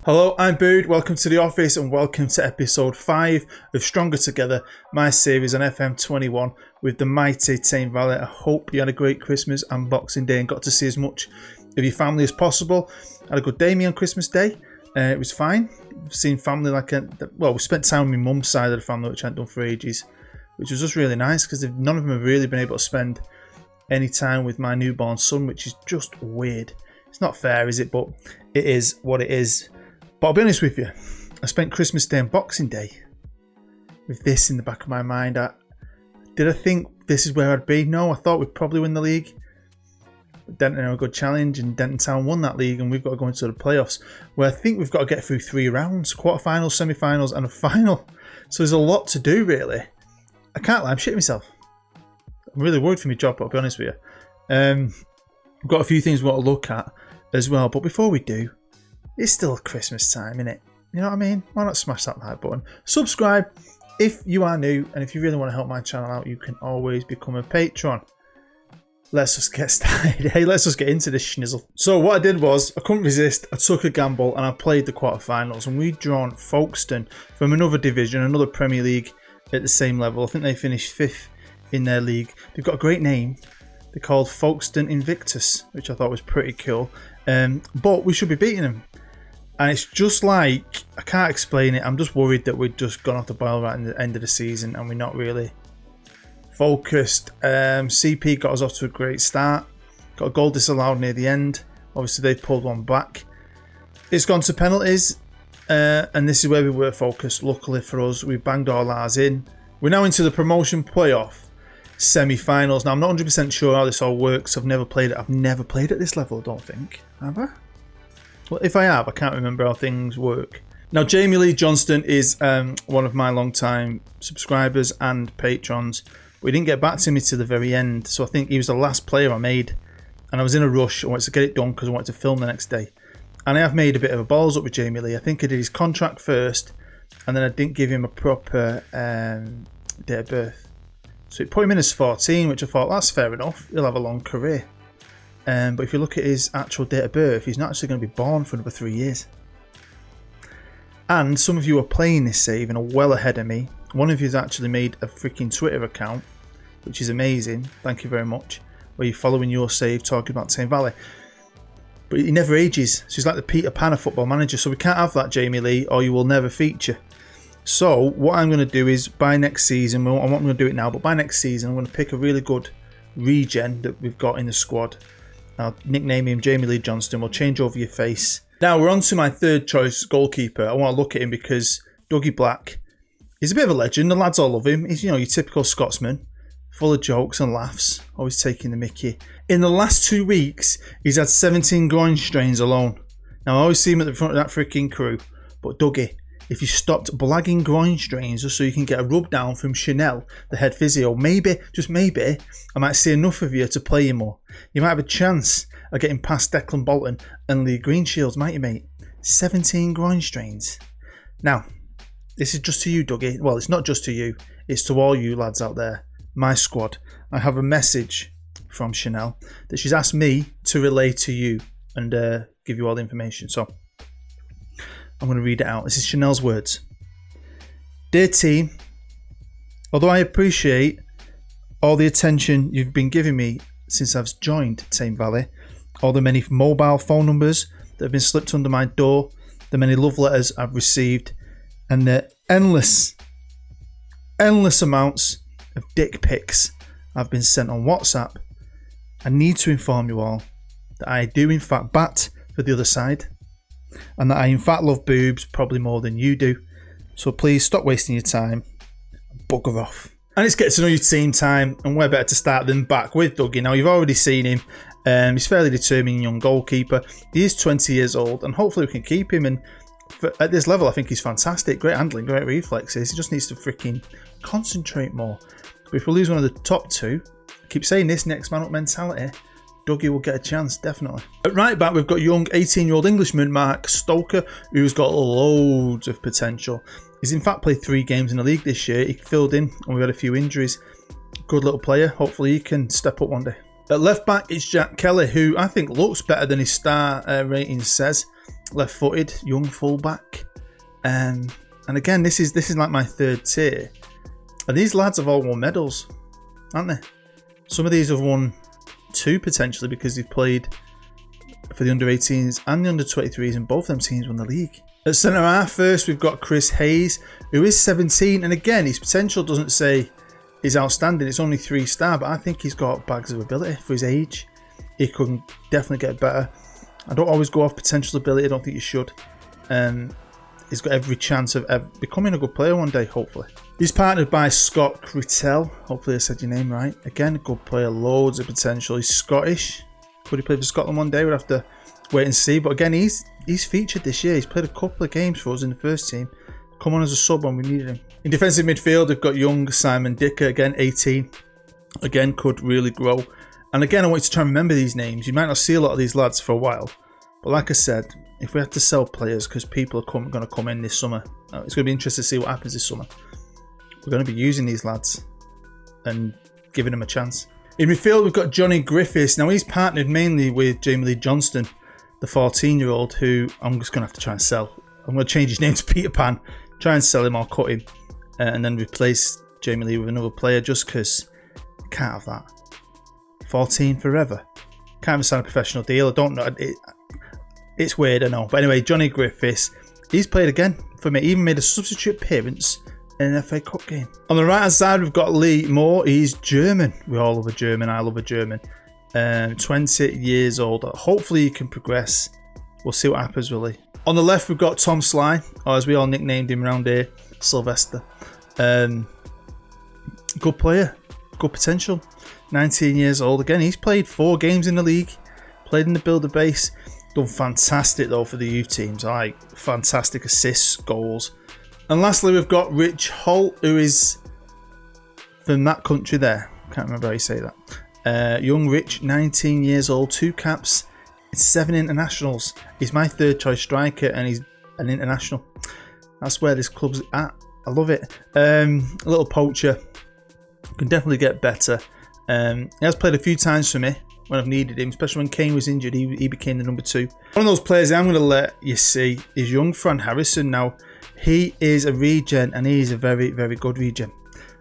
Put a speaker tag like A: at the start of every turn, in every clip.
A: Hello, I'm Bood, welcome to the office and welcome to episode 5 of Stronger Together, my series on FM21 with the mighty Tame. I hope you had a great Christmas and Boxing Day and got to see as much of your family as possible. I had a good day on Christmas Day, it was fine. Seeing family we spent time with my mum's side of the family, which I hadn't done for ages, which was just really nice because none of them have really been able to spend any time with my newborn son, which is just weird. It's not fair, is it? But it is what it is. But I'll be honest with you, I spent Christmas Day and Boxing Day with this in the back of my mind. Did I think this is where I'd be? No, I thought we'd probably win the league. Denton are a good challenge and Denton Town won that league and we've got to go into the playoffs where I think we've got to get through 3 rounds, quarterfinals, semi-finals and a final. So there's a lot to do really. I can't lie, I'm shitting myself. I'm really worried for my job, but I'll be honest with you. We've got a few things we want to look at as well, but before we do, it's still Christmas time, innit? You know what I mean? Why not smash that like button? Subscribe if you are new, and if you really want to help my channel out, you can always become a patron. Let's just get started. Hey, let's just get into this schnizzle. So what I did was, I couldn't resist, I took a gamble and I played the quarterfinals, and we'd drawn Folkestone from another division, another Premier League at the same level. I think they finished 5th in their league. They've got a great name. They're called Folkestone Invictus, which I thought was pretty cool. But we should be beating them. And it's just like, I can't explain it. I'm just worried that we've just gone off the boil right at the end of the season and we're not really focused. CP got us off to a great start. Got a goal disallowed near the end. Obviously, they pulled one back. It's gone to penalties. And this is where we were focused. Luckily for us, we banged all ours in. We're now into the promotion playoff semi-finals. Now, I'm not 100% sure how this all works. I've never played it. I've never played at this level, I don't think. Have I? Well, if I have, I can't remember how things work. Now, Jamie Lee Johnston is one of my long-time subscribers and patrons. But he didn't get back to me to the very end, so I think he was the last player I made. And I was in a rush. I wanted to get it done because I wanted to film the next day. And I have made a bit of a balls up with Jamie Lee. I think I did his contract first, and then I didn't give him a proper date of birth. So it put him in as 14, which I thought, that's fair enough. He'll have a long career. But if you look at his actual date of birth, he's not actually going to be born for another 3 years. And some of you are playing this save and are well ahead of me. One of you has actually made a freaking Twitter account, which is amazing. Thank you very much. Where you're following your save, talking about Tame Valley. But he never ages. So he's like the Peter Pan of Football Manager. So we can't have that, Jamie Lee, or you will never feature. So what I'm going to do is, by next season, I'm not going to do it now, but by next season, I'm going to pick a really good regen that we've got in the squad. I'll nickname him Jamie Lee Johnston. We'll change over your face. Now we're on to my third choice goalkeeper. I want to look at him because Dougie Black, he's a bit of a legend. The lads all love him. He's, you know, your typical Scotsman, full of jokes and laughs, always taking the mickey. In the last 2 weeks, he's had 17 groin strains alone. Now I always see him at the front of that freaking crew, but Dougie, if you stopped blagging groin strains just so you can get a rub down from Chanel, the head physio, maybe, just maybe, I might see enough of you to play you more. You might have a chance of getting past Declan Bolton and Lee Greenshields, might you, mate? 17 groin strains. Now, this is just to you, Dougie. Well, it's not just to you. It's to all you lads out there. My squad. I have a message from Chanel that she's asked me to relay to you and give you all the information. So, I'm going to read it out. This is Chanel's words. Dear team, although I appreciate all the attention you've been giving me since I've joined Tame Valley, all the many mobile phone numbers that have been slipped under my door, the many love letters I've received, and the endless amounts of dick pics I've been sent on WhatsApp, I need to inform you all that I do in fact bat for the other side, and that I in fact love boobs probably more than you do. So please stop wasting your time and bugger off. And it's get to know your team time, and where better to start than back with Dougie. Now you've already seen him. He's a fairly determined young goalkeeper. He is 20 years old, and hopefully we can keep him. And at this level, I think he's fantastic. Great handling, great reflexes. He just needs to freaking concentrate more. But if we lose one of the top two, I keep saying this, next man up mentality, Dougie will get a chance, definitely. At right back, we've got young 18-year-old Englishman Mark Stoker, who's got loads of potential. He's in fact played 3 games in the league this year. He filled in and we had a few injuries. Good little player. Hopefully he can step up one day. At left back, it's Jack Kelly, who I think looks better than his star rating says. left-footed, young fullback. And again, this is like my third tier. And these lads have all won medals, aren't they? Some of these have won 2 potentially because they've played for the under-18s and the under-23s, and both of them teams won the league. At centre-half first, we've got Chris Hayes, who is 17, and again, his potential doesn't say is outstanding. It's only 3-star, but I think he's got bags of ability for his age. He could definitely get better. I don't always go off potential ability. I don't think you should. He's got every chance of becoming a good player one day, hopefully. He's partnered by Scott Crittell. Hopefully I said your name right. Again, a good player, loads of potential. He's Scottish. Could he play for Scotland one day? We'd have to wait and see. But again, he's featured this year. He's played a couple of games for us in the first team. Come on as a sub when we needed him. In defensive midfield, we've got young Simon Dicker. Again, 18. Again, could really grow. And again, I want you to try and remember these names. You might not see a lot of these lads for a while. But like I said, if we have to sell players because people are going to come in this summer, it's going to be interesting to see what happens this summer. We're going to be using these lads and giving them a chance. In midfield, we've got Johnny Griffiths. Now, he's partnered mainly with Jamie Lee Johnston, the 14-year-old, who I'm just going to have to try and sell. I'm going to change his name to Peter Pan, try and sell him or cut him, and then replace Jamie Lee with another player just because I can't have that. 14 forever. Can't even sign a professional deal. I don't know. It's weird, I know. But anyway, Johnny Griffiths, he's played again for me. He even made a substitute appearance in an FA Cup game. On the right hand side, we've got Lee Moore. He's German. We all love a German. I love a German. 20 years old. Hopefully he can progress. We'll see what happens with Lee. On the left, we've got Tom Sly, or as we all nicknamed him around here, Sylvester. Good player. Good potential. 19 years old. Again, he's played 4 games in the league. Played in the Builder base. Done fantastic though for the youth teams. Like fantastic assists, goals. And lastly, we've got Rich Holt, who is from that country there. Can't remember how you say that. Young Rich, 19 years old, 2 caps, 7 internationals. He's my third choice striker and he's an international. That's where this club's at. I love it. A little poacher. Can definitely get better. He has played a few times for me when I've needed him, especially when Kane was injured. He became the number 2. One of those players I'm going to let you see is young Fran Harrison. Now, he is a regen and he's a very, very good regen.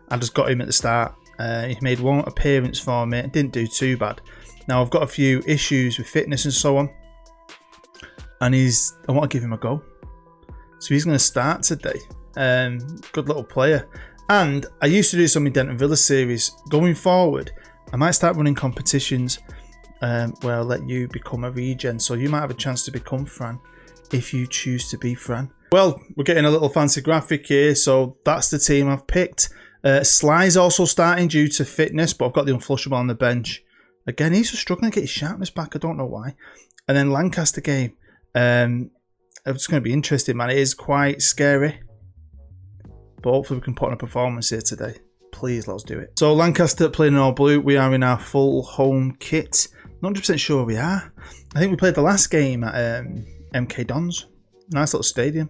A: I just got him at the start. He made 1 appearance for me. It didn't do too bad. Now, I've got a few issues with fitness and so on. And I want to give him a go. So he's going to start today. Good little player. And I used to do some in Denton Villa series. Going forward, I might start running competitions where I'll let you become a regen. So you might have a chance to become Fran if you choose to be Fran. Well, we're getting a little fancy graphic here. So that's the team I've picked. Sly's also starting due to fitness, but I've got the unflushable on the bench. Again, he's just struggling to get his sharpness back. I don't know why. And then Lancaster game. It's going to be interesting, man. It is quite scary. But hopefully we can put on a performance here today. Please, let's do it. So Lancaster playing in all blue. We are in our full home kit. Not 100% sure where we are. I think we played the last game at MK Dons. Nice little stadium.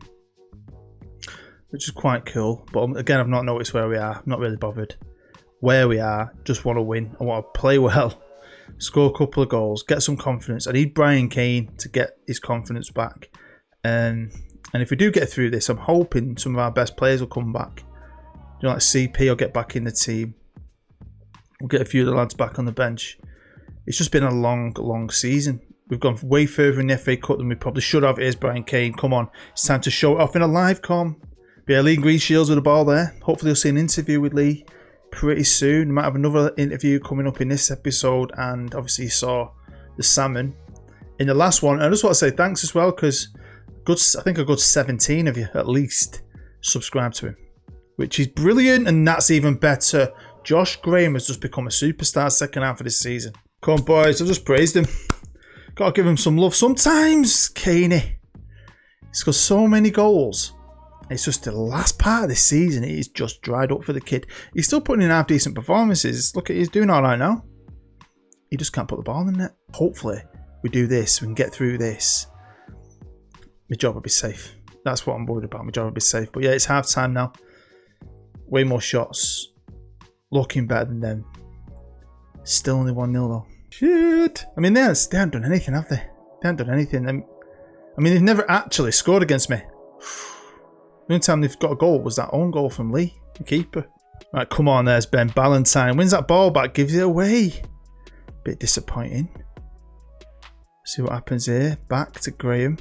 A: Which is quite cool. But again, I've not noticed where we are. I'm not really bothered. Where we are, just want to win. I want to play well. Score a couple of goals. Get some confidence. I need Brian Kane to get his confidence back. And if we do get through this, I'm hoping some of our best players will come back. You know, like CP will get back in the team. We'll get a few of the lads back on the bench. It's just been a long, long season. We've gone way further in the FA Cup than we probably should have. Here's Brian Kane. Come on. It's time to show it off in a live com. But yeah, Lee Green Shields with the ball there. Hopefully you'll see an interview with Lee pretty soon. We might have another interview coming up in this episode. And obviously you saw the salmon in the last one. And I just want to say thanks as well because I think a good 17 of you at least subscribe to him, which is brilliant, and that's even better. Josh Graham has just become a superstar second half of this season. Come on, boys, I've just praised him. Got to give him some love. Sometimes, Caney, he's got so many goals. It's just the last part of this season, he's just dried up for the kid. He's still putting in half decent performances. Look, he's doing all right now. He just can't put the ball in the net. Hopefully, we do this. We can get through this. My job will be safe. That's what I'm worried about. My job will be safe. But yeah, it's half time now. Way more shots. Looking better than them. Still only 1-0 though. Shit. I mean, they haven't done anything, have they? They haven't done anything. I mean, they've never actually scored against me. The only time they've got a goal was that own goal from Lee, the keeper. Right, come on, there's Ben Ballantyne. Wins that ball back, gives it away. Bit disappointing. See what happens here. Back to Graham.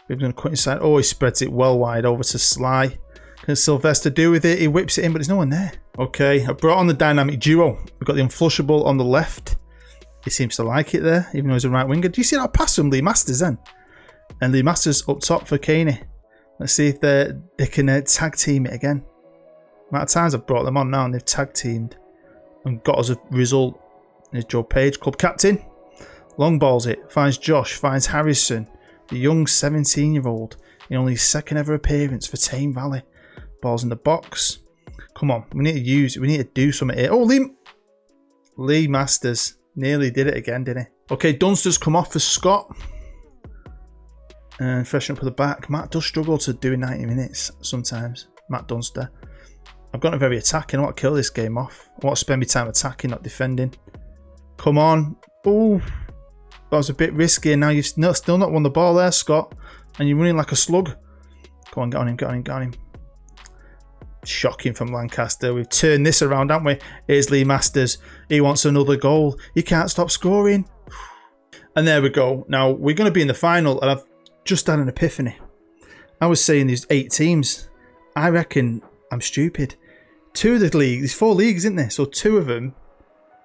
A: We're going to cut inside. Oh, he spreads it well wide over to Sly. Can Sylvester do with it? He whips it in, but there's no one there. Okay, I brought on the dynamic duo. We've got the unflushable on the left. He seems to like it there, even though he's a right winger. Do you see that pass from Lee Masters then? And Lee Masters up top for Caney. Let's see if they can tag team it again. The amount of times I've brought them on now and they've tag teamed and got us a result. There's Joe Page, club captain. Long balls it, finds Josh, finds Harrison, the young 17-year-old in only his second ever appearance for Tame Valley. Balls in the box. Come on, we need to do something here. Oh, Lee Masters nearly did it again, didn't he? Okay, Dunster's come off for Scott. And freshen up at the back. Matt does struggle to do 90 minutes sometimes. Matt Dunster. I've gotten very attacking. I want to kill this game off. I want to spend my time attacking, not defending. Come on. Oh, that was a bit risky. And now you've still not won the ball there, Scott. And you're running like a slug. Come on, get on him, get on him, get on him. Shocking from Lancaster. We've turned this around, haven't we? Here's Lee Masters. He wants another goal. He can't stop scoring. And there we go. Now, we're going to be in the final, and I've just had an epiphany. I was saying there's 8 teams. I reckon I'm stupid. 2 of the leagues, there's 4 leagues, isn't there? So 2 of them,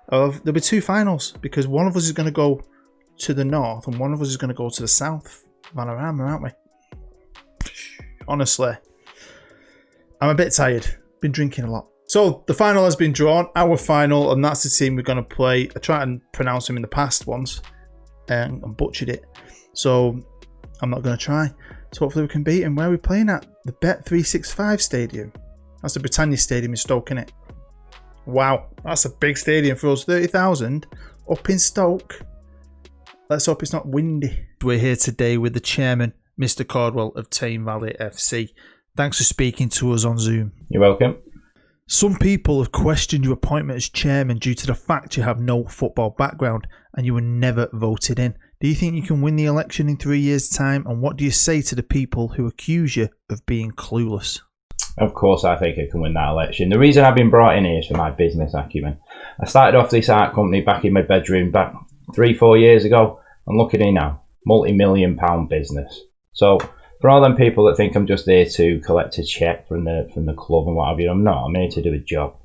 A: there'll be 2 finals, because one of us is going to go to the north and one of us is going to go to the south. Vanarama, aren't we? Honestly, I'm a bit tired. Been drinking a lot. So the final has been drawn, our final, and that's the team we're going to play. I tried and pronounce them in the past once and butchered it. So I'm not going to try. So hopefully we can beat him. Where are we playing at? The Bet365 Stadium. That's the Britannia Stadium in Stoke, innit? Wow, that's a big stadium for us. 30,000 up in Stoke. Let's hope it's not windy. We're here today with the chairman, Mr. Cordwell of Tame Valley FC. Thanks for speaking to us on Zoom.
B: You're welcome.
A: Some people have questioned your appointment as chairman due to the fact you have no football background and you were never voted in. Do you think you can win the election in 3 years' time? And what do you say to the people who accuse you of being clueless?
B: Of course I think I can win that election. The reason I've been brought in here is for my business acumen. I started off this art company back in my bedroom back 3-4 years ago, and look at me now, multi-million-pound business. So for all them people that think I'm just there to collect a cheque from the club and what have you, I'm not. I'm here to do a job.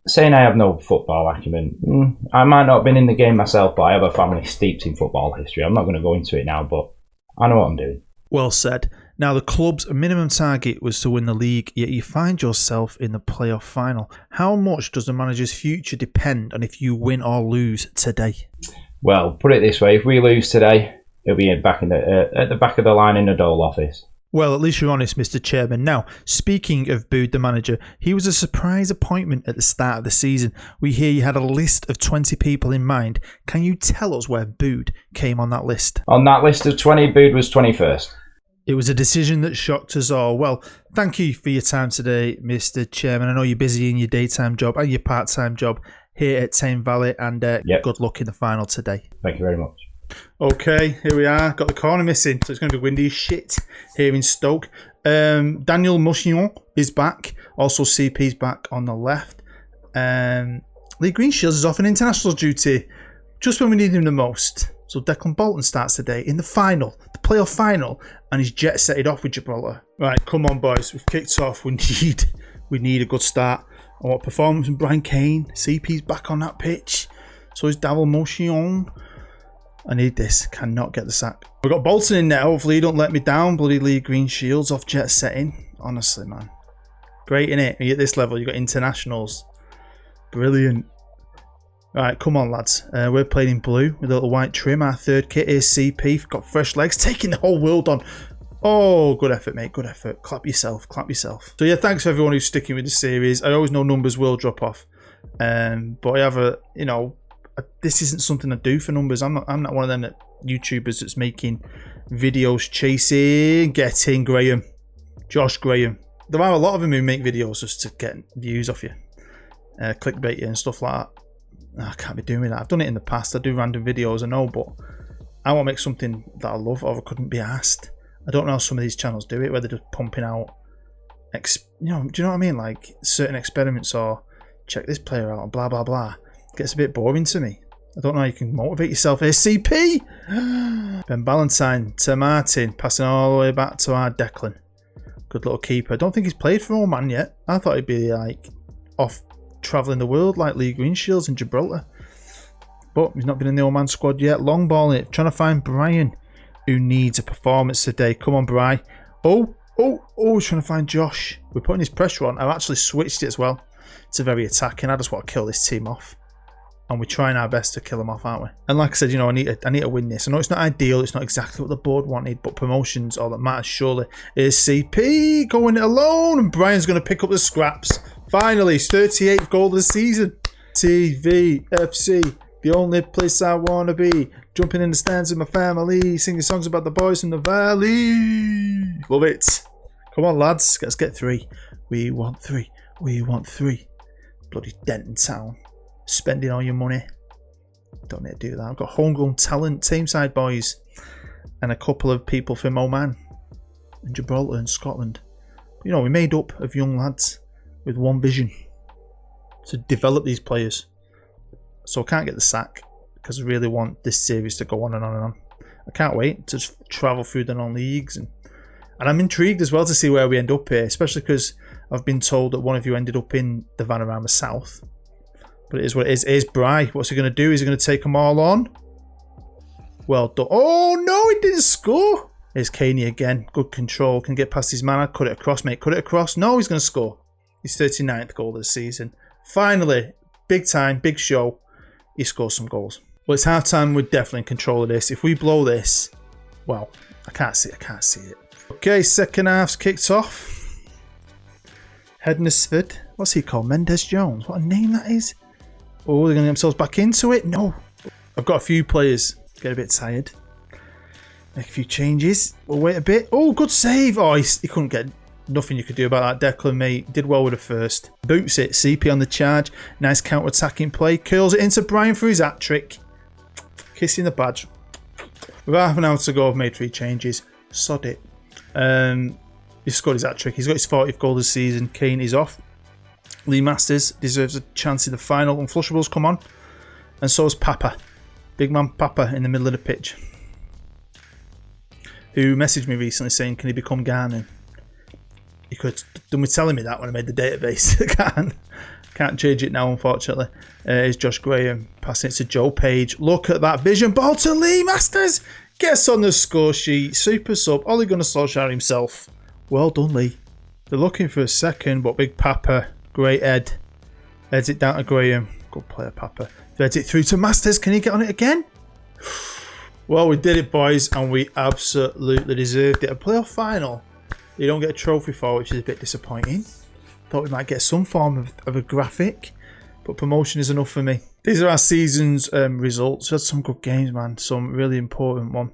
B: Saying I have no football acumen, I might not have been in the game myself, but I have a family steeped in football history. I'm not going to go into it now, but I know what I'm doing.
A: Well said. Now, the club's minimum target was to win the league, yet you find yourself in the playoff final. How much does the manager's future depend on if you win or lose today?
B: Well, put it this way, if we lose today, he'll be back at the back of the line in the Dole office.
A: Well, at least you're honest, Mr. Chairman. Now, speaking of Bood, the manager, he was a surprise appointment at the start of the season. We hear you had a list of 20 people in mind. Can you tell us where Bood came on that list?
B: On that list of 20, Bood was 21st.
A: It was a decision that shocked us all. Well, thank you for your time today, Mr. Chairman. I know you're busy in your daytime job and your part-time job here at Tame Valley, and good luck in the final today.
B: Thank you very much.
A: Okay, here we are. Got the corner missing, so it's going to be windy as shit here in Stoke. Daniel Mouchignon is back. Also, CP's back on the left. Lee Greenshields is off on international duty just when we need him the most. So Declan Bolton starts today in the final, the playoff final, and he's jet setted off with Gibraltar. Right, come on, boys. We've kicked off. We need a good start. I want performance from Brian Kane. CP's back on that pitch. So is Daniel Mouchignon. I need this. Cannot get the sack. We've got Bolton in there. Hopefully he don't let me down. Bloody Lee Greenshields off jet setting. Honestly, man. Great, innit? When you at this level, you've got internationals. Brilliant. Right, come on, lads. We're playing in blue with a little white trim. Our third kit is CP. Got fresh legs. Taking the whole world on. Oh, good effort, mate. Good effort. Clap yourself. Clap yourself. So, yeah, thanks for everyone who's sticking with the series. I always know numbers will drop off. But I have this isn't something I do for numbers. I'm not one of them YouTubers that's making videos chasing, getting Graham, Josh Graham. There are a lot of them who make videos just to get views off you, clickbait you and stuff like that. I can't be doing that. I've done it in the past. I do random videos, I know, but I want to make something that I love or I couldn't be asked. I don't know how some of these channels do it, where they're just pumping out, do you know what I mean? Like certain experiments or check this player out and blah, blah, blah. It gets a bit boring to me. I don't know how you can motivate yourself here. CP! Ben Ballantyne to Martin, passing all the way back to our Declan. Good little keeper. I don't think he's played for Oman yet. I thought he'd be like off travelling the world like Lee Greenshields in Gibraltar. But he's not been in the Oman squad yet. Long ball in it. Trying to find Brian, who needs a performance today. Come on, Bri. Oh, he's trying to find Josh. We're putting his pressure on. I've actually switched it as well. It's a very attacking. I just want to kill this team off. And we're trying our best to kill them off, aren't we? And like I said, you know, I need to win this. I know it's not ideal. It's not exactly what the board wanted, but promotion's all that matters, surely. Is CP going it alone? And Brian's going to pick up the scraps. Finally, his 38th goal of the season. TVFC, the only place I want to be. Jumping in the stands with my family. Singing songs about the boys in the valley. Love it. Come on, lads. Let's get 3. We want 3. We want 3. Bloody Denton Town. Spending all your money. Don't need to do that. I've got homegrown talent, team side boys, and a couple of people from Oman and Gibraltar and Scotland. You know, we made up of young lads with one vision to develop these players. So I can't get the sack because I really want this series to go on and on and on. I can't wait to travel through the non-leagues, and I'm intrigued as well to see where we end up here, especially because I've been told that one of you ended up in the Vanarama South. But it is what it is. Here's Bry. What's he going to do? Is he going to take them all on? Well done. Oh, no, he didn't score. Here's Caney again. Good control. Can get past his man. Cut it across, mate. Cut it across. No, he's going to score. His 39th goal of the season. Finally, big time, big show. He scores some goals. Well, it's half time. We're definitely in control of this. If we blow this, well, I can't see it. Okay, second half's kicked off. Hednesford. What's he called? Mendes Jones. What a name that is. Oh, they're going to get themselves back into it. No. I've got a few players. Get a bit tired. Make a few changes. We'll wait a bit. Oh, good save. Oh, he couldn't get nothing you could do about that. Declan, mate. Did well with the first. Boots it. CP on the charge. Nice counter-attacking play. Curls it into Brian for his hat-trick. Kissing the badge. With half an hour to go, I've made 3 changes. Sod it. He scored his hat-trick. He's got his 40th goal this season. Kane is off. Lee Masters deserves a chance in the final. Unflushables come on. And so is Papa. Big man Papa in the middle of the pitch. Who messaged me recently saying, can he become Ghanaian? He could have done with telling me that when I made the database. Can't change it now, unfortunately. Here's Josh Graham passing it to Joe Page. Look at that vision. Ball to Lee Masters. Gets on the score sheet. Super sub. Ole Gunnar Solskjaer himself. Well done, Lee. They're looking for a second, but big Papa. Great Ed. Heads it down to Graham. Good player, Papa. Heads it through to Masters. Can he get on it again? Well, we did it, boys, and we absolutely deserved it. A playoff final. You don't get a trophy for, which is a bit disappointing. Thought we might get some form of a graphic, but promotion is enough for me. These are our season's results. We had some good games, man. Some really important one.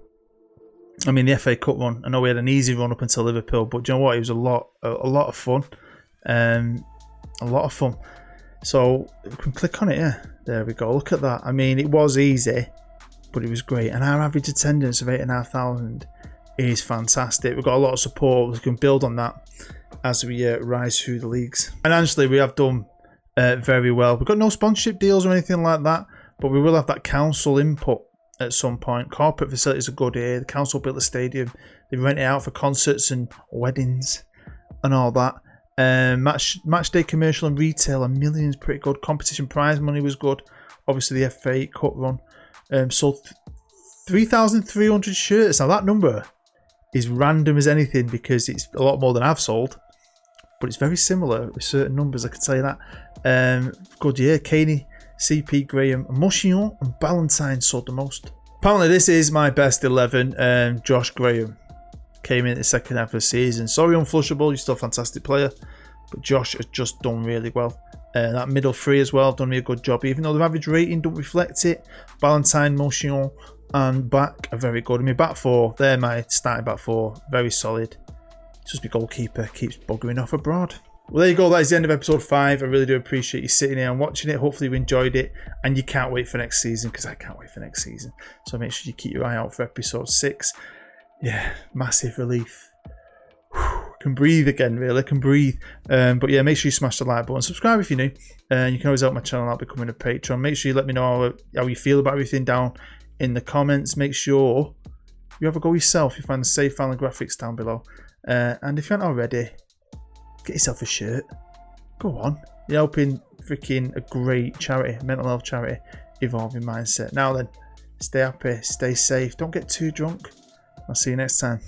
A: I mean, the FA Cup run. I know we had an easy run up until Liverpool, but do you know what? It was a lot of fun. A lot of fun. So we can click on it. Yeah, there we go. Look at that. I mean, it was easy, but it was great. And our average attendance of 8,500 is fantastic. We've got a lot of support. We can build on that as we rise through the leagues. Financially, we have done very well. We've got no sponsorship deals or anything like that, but we will have that council input at some point. Corporate facilities are good here. The council built the stadium. They rent it out for concerts and weddings and all that. Match day commercial and retail and millions, pretty good. Competition prize money was good. Obviously the FA Cup run. Sold 3,300 shirts. Now that number is random as anything because it's a lot more than I've sold, but it's very similar with certain numbers, I can tell you that. Good year. Caney, CP, Graham, Mushion and Ballantyne sold the most. Apparently this is my best 11. Josh Graham came in the second half of the season. Sorry, Unflushable, you're still a fantastic player, but Josh has just done really well. That middle 3 as well, done me a good job, even though the average rating don't reflect it. Ballantyne, Motion and back are very good. I mean, back 4, they're my starting back 4, very solid. Just be goalkeeper, keeps buggering off abroad. Well, there you go. That is the end of episode 5. I really do appreciate you sitting here and watching it. Hopefully you enjoyed it and you can't wait for next season, because I can't wait for next season. So make sure you keep your eye out for episode 6. Yeah, massive relief. Can breathe again, really. Can breathe. But yeah, make sure you smash the like button. Subscribe if you're new. And you can always help my channel out becoming a patron. Make sure you let me know how you feel about everything down in the comments. Make sure you have a go yourself. You find the safe file and graphics down below. And if you aren't already, get yourself a shirt. Go on. You're helping freaking a great charity, mental health charity, Evolving Mindset. Now then, stay happy, stay safe, don't get too drunk. I'll see you next time.